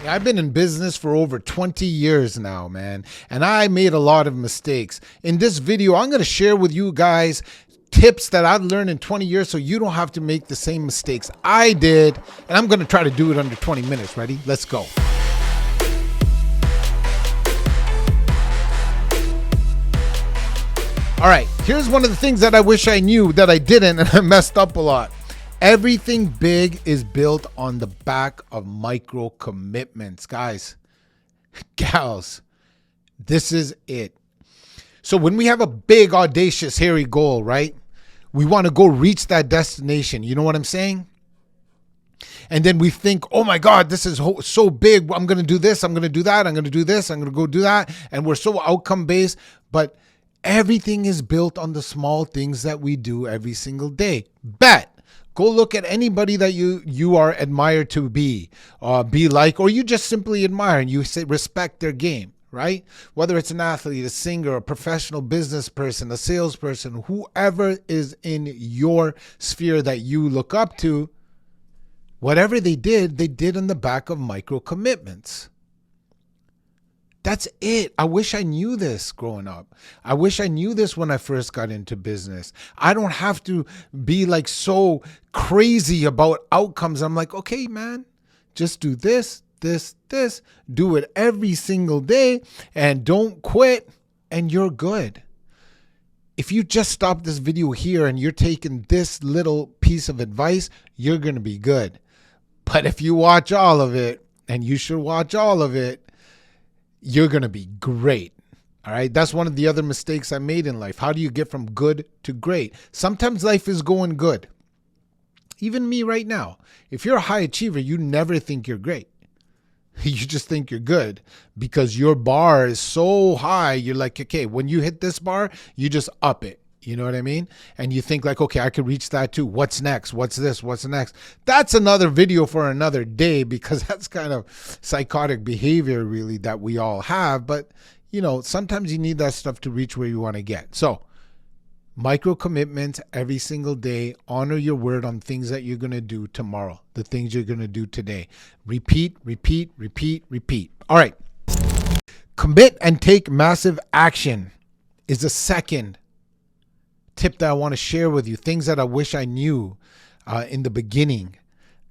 I've been in business for over 20 years now, man, and I made a lot of mistakes. In this video, I'm going to share with you guys tips that I've learned in 20 years so you don't have to make the same mistakes I did, and I'm going to try to do it under 20 minutes. Ready? Let's go. All right, here's one of the things that I wish I knew that I didn't, and I messed up a lot. Everything big is built on the back of micro commitments. Guys, gals, this is it. So when we have a big, audacious, hairy goal, right? We want to go reach that destination. You know what I'm saying? And then we think, oh my God, this is so big. I'm going to do this. I'm going to do that. I'm going to do this. I'm going to go do that. And we're so outcome based. But everything is built on the small things that we do every single day. Bet. Go look at anybody that you are admired to be like, or you just simply admire and you say respect their game, right? Whether it's an athlete, a singer, a professional business person, a salesperson, whoever is in your sphere that you look up to, whatever they did on the back of micro commitments. That's it. I wish I knew this growing up. I wish I knew this when I first got into business. I don't have to be like so crazy about outcomes. I'm like, okay, man, just do this. Do it every single day and don't quit and you're good. If you just stop this video here and you're taking this little piece of advice, you're going to be good. But if you watch all of it, and you should watch all of it, you're going to be great. All right. That's one of the other mistakes I made in life. How do you get from good to great? Sometimes life is going good. Even me right now. If you're a high achiever, you never think you're great. You just think you're good because your bar is so high. You're like, okay, when you hit this bar, you just up it. You know what I mean? And you think like, okay, I could reach that too. What's next? What's this? What's next? That's another video for another day because that's kind of psychotic behavior really that we all have. But, you know, sometimes you need that stuff to reach where you want to get. So micro commitments every single day. Honor your word on things that you're going to do tomorrow, the things you're going to do today. Repeat. All right. Commit and take massive action is the second tip that I want to share with you. Things that I wish I knew in the beginning.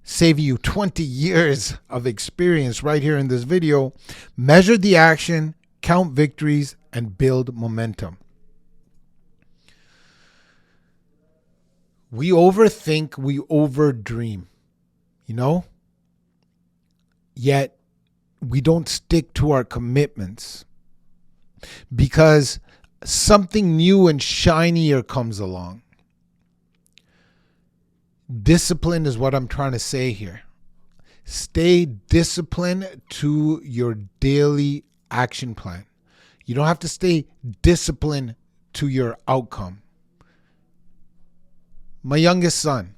Save you 20 years of experience right here in this video. Measure the action, count victories, and build momentum. We overthink, we overdream, you know? Yet we don't stick to our commitments because something new and shinier comes along. Discipline is what I'm trying to say here. Stay disciplined to your daily action plan. You don't have to stay disciplined to your outcome. My youngest son,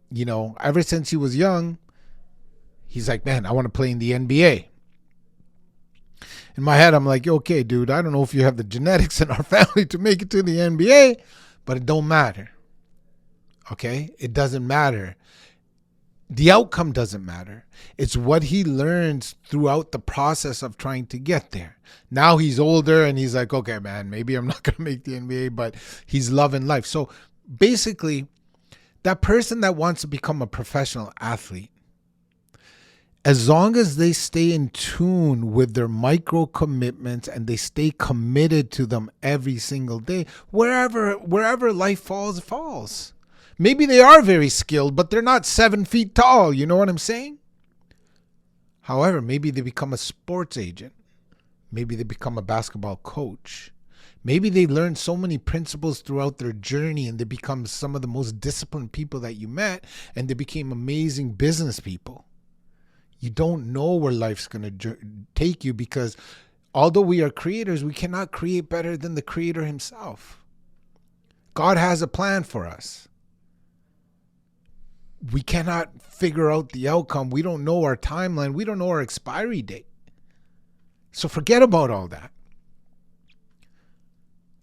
you know, ever since he was young, he's like, man, I want to play in the NBA. In my head, I'm like, okay, dude, I don't know if you have the genetics in our family to make it to the NBA, but it don't matter. Okay? It doesn't matter. The outcome doesn't matter. It's what he learns throughout the process of trying to get there. Now he's older and he's like, okay, man, maybe I'm not going to make the NBA, but he's loving life. So basically, that person that wants to become a professional athlete, as long as they stay in tune with their micro commitments and they stay committed to them every single day, wherever life falls. Maybe they are very skilled, but they're not 7 feet tall. You know what I'm saying? However, maybe they become a sports agent. Maybe they become a basketball coach. Maybe they learn so many principles throughout their journey and they become some of the most disciplined people that you met, and they became amazing business people. You don't know where life's going to take you because although we are creators, we cannot create better than the Creator himself. God has a plan for us. We cannot figure out the outcome. We don't know our timeline. We don't know our expiry date. So forget about all that.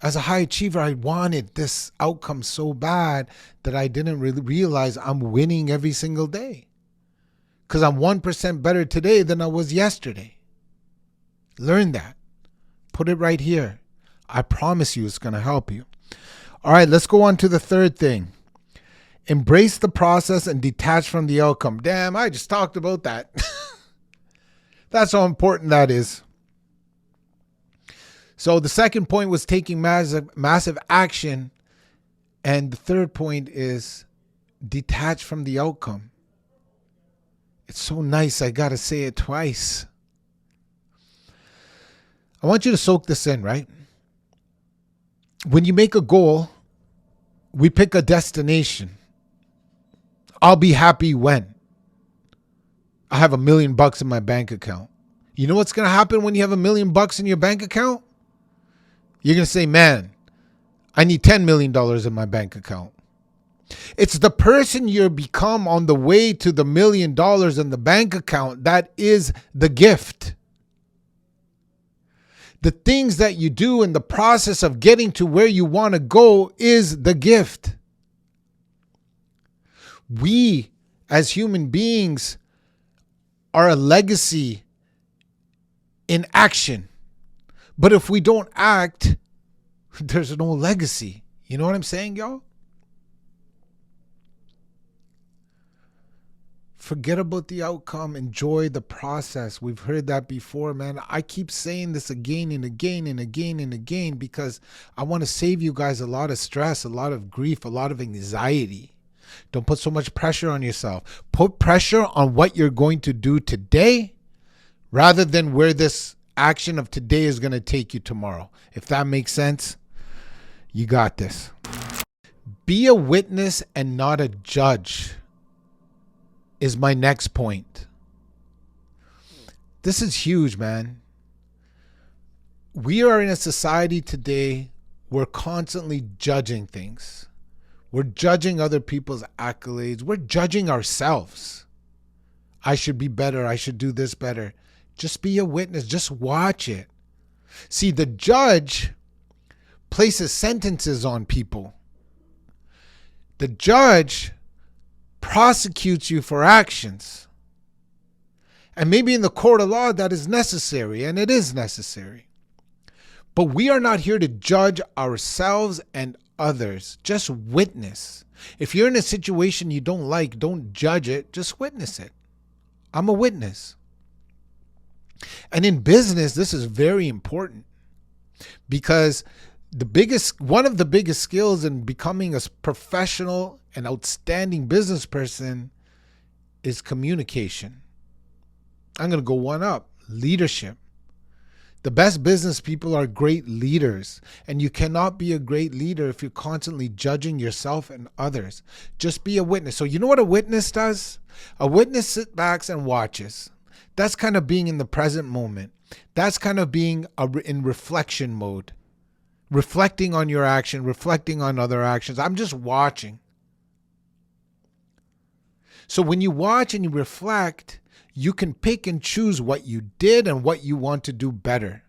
As a high achiever, I wanted this outcome so bad that I didn't really realize I'm winning every single day. because I'm 1% better today than I was yesterday. Learn that. Put it right here. I promise you it's going to help you. All right, let's go on to the third thing. Embrace the process and detach from the outcome. Damn, I just talked about that. That's how important that is. So the second point was taking massive action. And the third point is detach from the outcome. It's so nice. I got to say it twice. I want you to soak this in, right? When you make a goal, we pick a destination. I'll be happy when I have $1 million in my bank account. You know what's going to happen when you have $1 million in your bank account? You're going to say, man, I need $10 million in my bank account. It's the person you become on the way to the $1 million in the bank account that is the gift. The things that you do in the process of getting to where you want to go is the gift. We, as human beings, are a legacy in action. But if we don't act, there's no legacy. You know what I'm saying, y'all? Forget about the outcome. Enjoy the process. We've heard that before, man. I keep saying this again and again and again and again because I want to save you guys a lot of stress, a lot of grief, a lot of anxiety. Don't put so much pressure on yourself. Put pressure on what you're going to do today rather than where this action of today is going to take you tomorrow. If that makes sense, you got this. Be a witness and not a judge is my next point. This is huge, man. We are in a society today, we're constantly judging things. We're judging other people's accolades. We're judging ourselves. I should be better. I should do this better. Just be a witness. Just watch it. See, the judge places sentences on people. The judge prosecutes you for actions. And maybe in the court of law that is necessary, and it is necessary. But we are not here to judge ourselves and others. Just witness. If you're in a situation you don't like, don't judge it. Just witness it. I'm a witness. And in business, this is very important because one of the biggest skills in becoming a professional and outstanding business person is communication. I'm going to go one up. Leadership. The best business people are great leaders, and you cannot be a great leader if you're constantly judging yourself and others. Just be a witness. So you know what a witness does? A witness sits back and watches. That's kind of being in the present moment. That's kind of being in reflection mode. Reflecting on your action, reflecting on other actions. I'm just watching. So when you watch and you reflect, you can pick and choose what you did and what you want to do better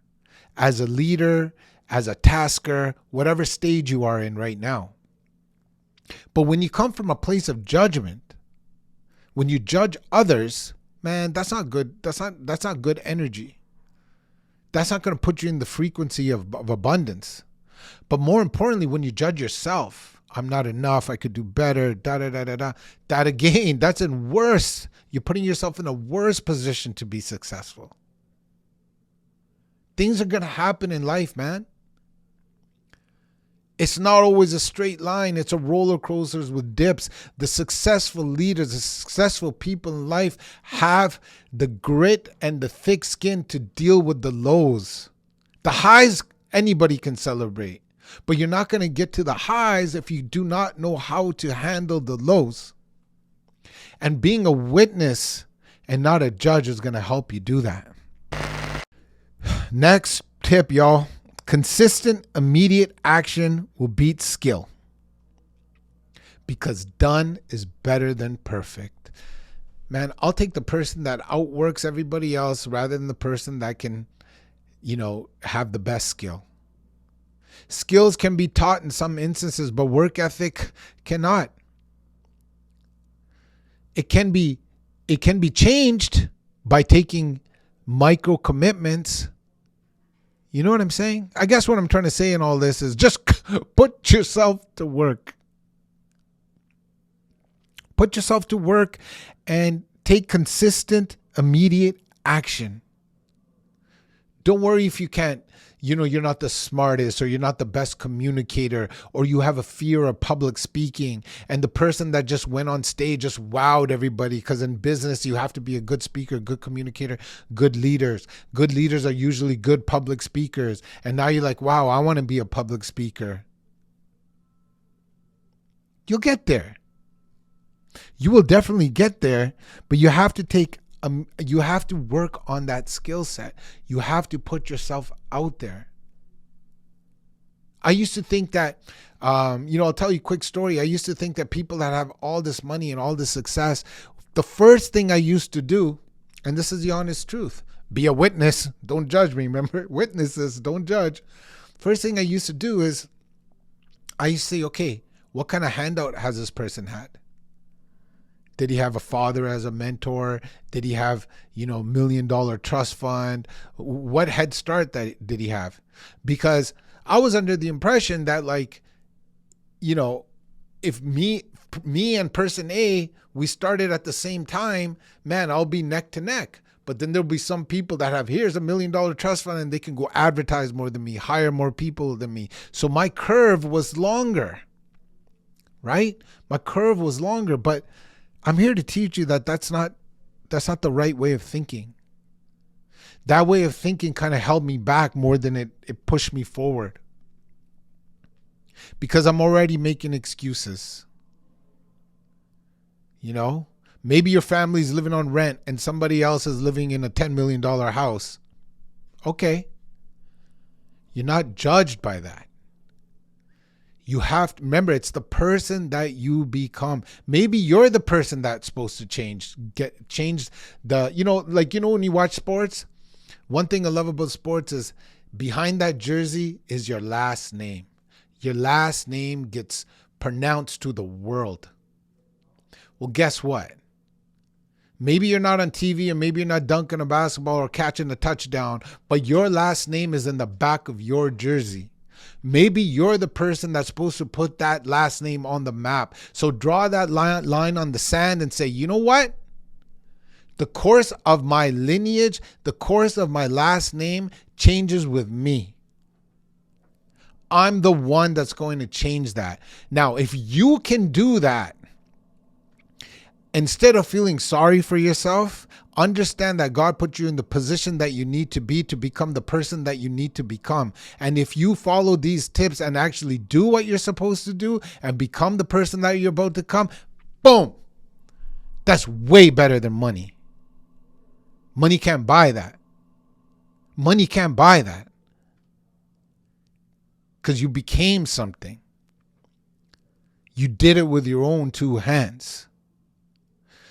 as a leader, as a tasker, whatever stage you are in right now. But when you come from a place of judgment, when you judge others, man, that's not good. That's not good energy. That's not going to put you in the frequency of abundance. But more importantly, when you judge yourself, I'm not enough, I could do better, that again, that's in worse. You're putting yourself in a worse position to be successful. Things are going to happen in life, man. It's not always a straight line. It's a roller coaster with dips. The successful leaders, the successful people in life have the grit and the thick skin to deal with the lows. The highs, anybody can celebrate. But you're not going to get to the highs if you do not know how to handle the lows. And being a witness and not a judge is going to help you do that. Next tip, y'all. Consistent, immediate action will beat skill. Because done is better than perfect. Man, I'll take the person that outworks everybody else rather than the person that can, have the best skill. Skills can be taught in some instances, but work ethic cannot. It can be It can be changed by taking micro commitments. You know what I'm saying? I guess what I'm trying to say in all this is just put yourself to work. Put yourself to work and take consistent, immediate action. Don't worry if you can't, you're not the smartest, or you're not the best communicator, or you have a fear of public speaking. And the person that just went on stage just wowed everybody, because in business, you have to be a good speaker, good communicator, good leaders. Good leaders are usually good public speakers. And now you're like, wow, I want to be a public speaker. You'll get there. You will definitely get there, but you have to work on that skill set. You have to put yourself out there. I used to think that, I'll tell you a quick story. I used to think that people that have all this money and all this success, the first thing I used to do, and this is the honest truth, be a witness. Don't judge me. Remember, witnesses, don't judge. First thing I used to do is I used to say, okay, what kind of handout has this person had? Did he have a father as a mentor? Did he have, $1 million trust fund? What head start did he have? Because I was under the impression that, if me and person A, we started at the same time, man, I'll be neck to neck. But then there'll be some people that have, here's $1 million trust fund, and they can go advertise more than me, hire more people than me. So my curve was longer, right? My curve was longer, but I'm here to teach you that that's not the right way of thinking. That way of thinking kind of held me back more than it pushed me forward. Because I'm already making excuses. Maybe your family's living on rent and somebody else is living in a $10 million house. Okay. You're not judged by that. You have to remember, it's the person that you become. Maybe you're the person that's supposed to change when you watch sports. One thing I love about sports is behind that jersey is your last name. Your last name gets pronounced to the world. Well, guess what? Maybe you're not on TV, or maybe you're not dunking a basketball or catching a touchdown, but your last name is in the back of your jersey. Maybe you're the person that's supposed to put that last name on the map. So draw that line on the sand and say, you know what? The course of my lineage, the course of my last name changes with me. I'm the one that's going to change that. Now, if you can do that, instead of feeling sorry for yourself, understand that God put you in the position that you need to be to become the person that you need to become. And if you follow these tips and actually do what you're supposed to do and become the person that you're about to become, boom, that's way better than money. Money can't buy that. Money can't buy that. Because you became something. You did it with your own two hands.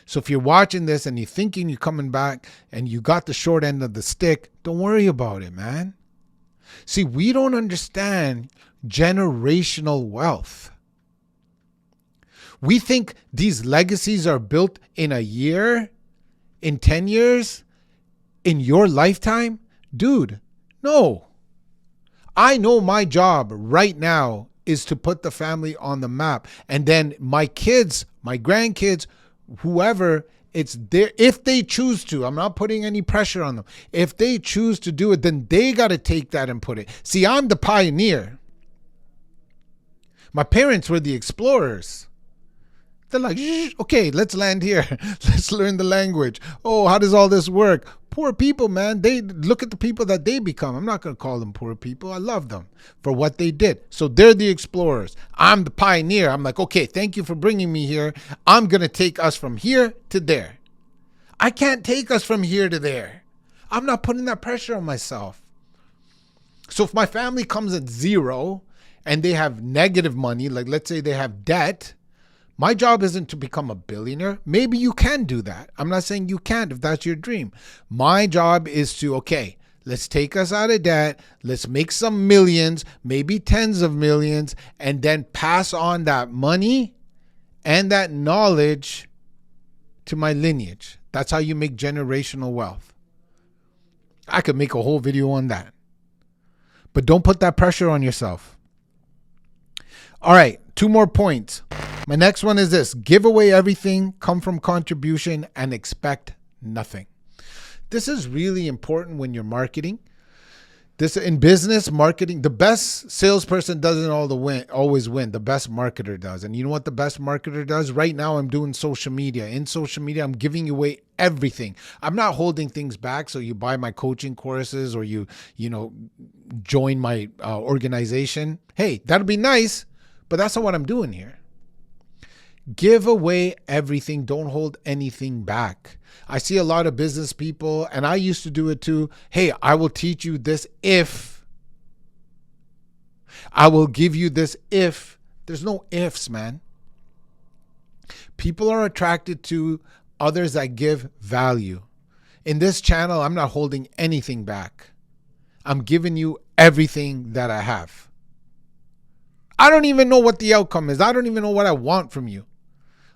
So if you're watching this and you're thinking you're coming back and you got the short end of the stick, don't worry about it, man. See, we don't understand generational wealth. We think these legacies are built in a year, in 10 years, in your lifetime. Dude, no. I know my job right now is to put the family on the map. And then my kids, my grandkids, whoever, it's there. If they choose to, I'm not putting any pressure on them. If they choose to do it, then they got to take that and put it. See, I'm the pioneer. My parents were the explorers. They're like, okay, let's land here. Let's learn the language. Oh, how does all this work? Poor people, man. They look at the people that they become. I'm not going to call them poor people. I love them for what they did. So they're the explorers. I'm the pioneer. I'm like, okay, thank you for bringing me here. I'm going to take us from here to there. I can't take us from here to there. I'm not putting that pressure on myself. So if my family comes at zero and they have negative money, like let's say they have debt, my job isn't to become a billionaire. Maybe you can do that. I'm not saying you can't if that's your dream. My job is to, okay, let's take us out of debt. Let's make some millions, maybe tens of millions, and then pass on that money and that knowledge to my lineage. That's how you make generational wealth. I could make a whole video on that. But don't put that pressure on yourself. All right, 2 more points. My next one is this: give away everything, come from contribution, and expect nothing. This is really important when you're marketing. This in business marketing, the best salesperson doesn't always win. The best marketer does. And you know what the best marketer does? Right now, I'm doing social media. In social media, I'm giving away everything. I'm not holding things back. So you buy my coaching courses or you join my organization. Hey, that'd be nice, but that's not what I'm doing here. Give away everything. Don't hold anything back. I see a lot of business people, and I used to do it too. Hey, I will teach you this if. I will give you this if. There's no ifs, man. People are attracted to others that give value. In this channel, I'm not holding anything back. I'm giving you everything that I have. I don't even know what the outcome is. I don't even know what I want from you.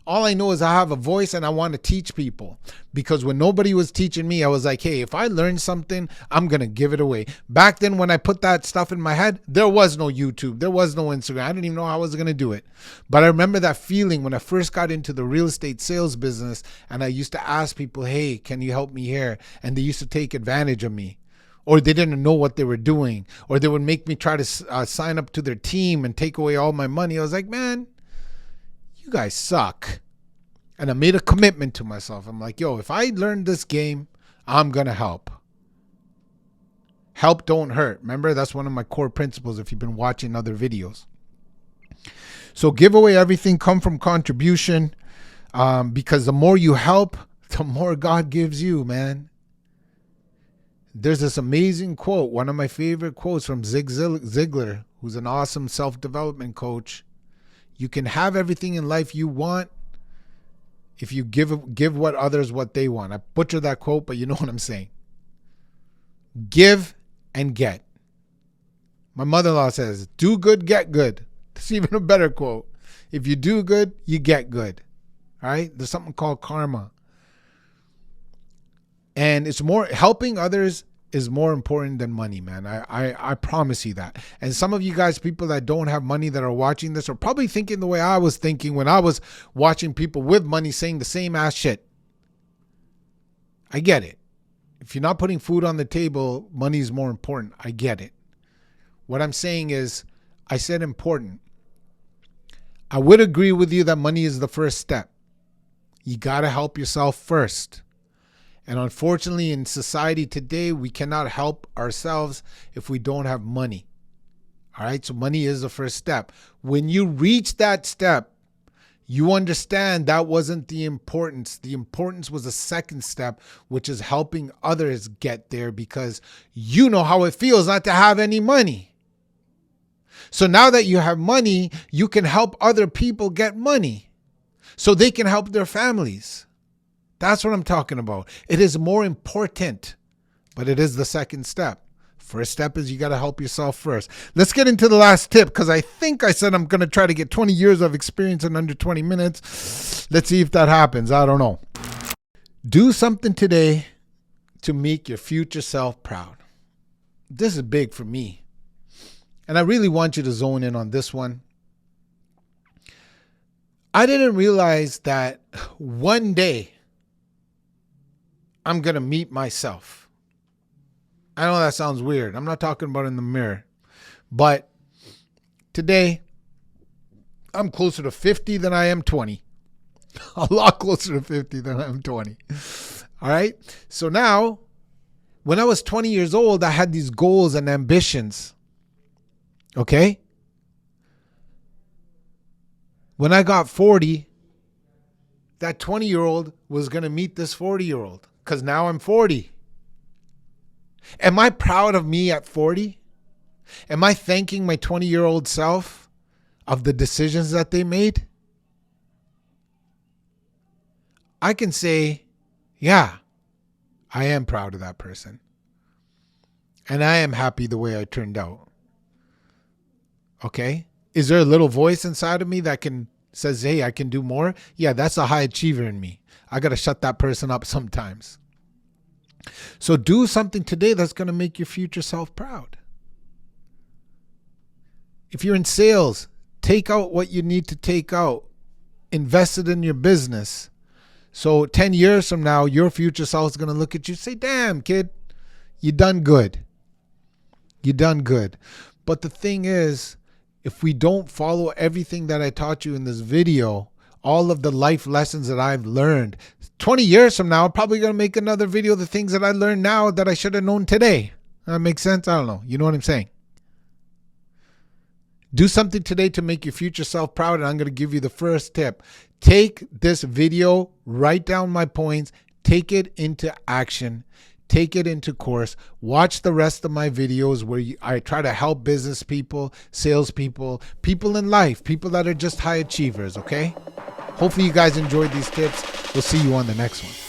All I know is I have a voice and I want to teach people, because when nobody was teaching me, I was like, hey, if I learn something, I'm going to give it away. Back then, when I put that stuff in my head, there was no YouTube. There was no Instagram. I didn't even know how I was going to do it. But I remember that feeling when I first got into the real estate sales business, and I used to ask people, hey, can you help me here? And they used to take advantage of me. Or they didn't know what they were doing. Or they would make me try to sign up to their team and take away all my money. I was like, man, you guys suck. And I made a commitment to myself. I'm like, yo, if I learn this game, I'm going to help. Help don't hurt. Remember, that's one of my core principles if you've been watching other videos. So give away everything, come from contribution, because the more you help, the more God gives you, man. There's this amazing quote, one of my favorite quotes from Zig Ziglar, who's an awesome self-development coach. You can have everything in life you want if you give what others what they want. I butchered that quote, but you know what I'm saying. Give and get. My mother-in-law says, do good, get good. That's even a better quote. If you do good, you get good. All right? There's something called karma. And it's more, helping others is more important than money, man. I promise you that. And some of you guys, people that don't have money that are watching this, are probably thinking the way I was thinking when I was watching people with money saying the same ass shit. I get it. If you're not putting food on the table, money is more important. I get it. What I'm saying is, I said important. I would agree with you that money is the first step. You got to help yourself first. And unfortunately, in society today, we cannot help ourselves if we don't have money. All right. So money is the first step. When you reach that step, you understand that wasn't the importance. The importance was the second step, which is helping others get there, because you know how it feels not to have any money. So now that you have money, you can help other people get money so they can help their families. That's what I'm talking about. It is more important, but it is the second step. First step is you got to help yourself first. Let's get into the last tip, because I think I said I'm going to try to get 20 years of experience in under 20 minutes. Let's see if that happens. I don't know. Do something today to make your future self proud. This is big for me. And I really want you to zone in on this one. I didn't realize that one day I'm going to meet myself. I know that sounds weird. I'm not talking about in the mirror. But today, I'm closer to 50 than I am 20. A lot closer to 50 than I am 20. All right? So now, when I was 20 years old, I had these goals and ambitions. Okay? When I got 40, that 20-year-old was going to meet this 40-year-old. Because now I'm 40. Am I proud of me at 40? Am I thanking my 20-year-old self of the decisions that they made? I can say, yeah, I am proud of that person. And I am happy the way I turned out. Okay? Is there a little voice inside of me that can says, hey, I can do more. Yeah, that's a high achiever in me. I got to shut that person up sometimes. So do something today that's going to make your future self proud. If you're in sales, take out what you need to take out. Invest it in your business. So 10 years from now, your future self is going to look at you and say, damn, kid, you done good. You done good. But the thing is, if we don't follow everything that I taught you in this video, all of the life lessons that I've learned, 20 years from now, I'm probably going to make another video of the things that I learned now that I should have known today. That makes sense? I don't know. You know what I'm saying? Do something today to make your future self proud, and I'm going to give you the first tip. Take this video, write down my points, take it into action, take it into course. Watch the rest of my videos where I try to help business people, salespeople, people in life, people that are just high achievers, okay? Hopefully you guys enjoyed these tips. We'll see you on the next one.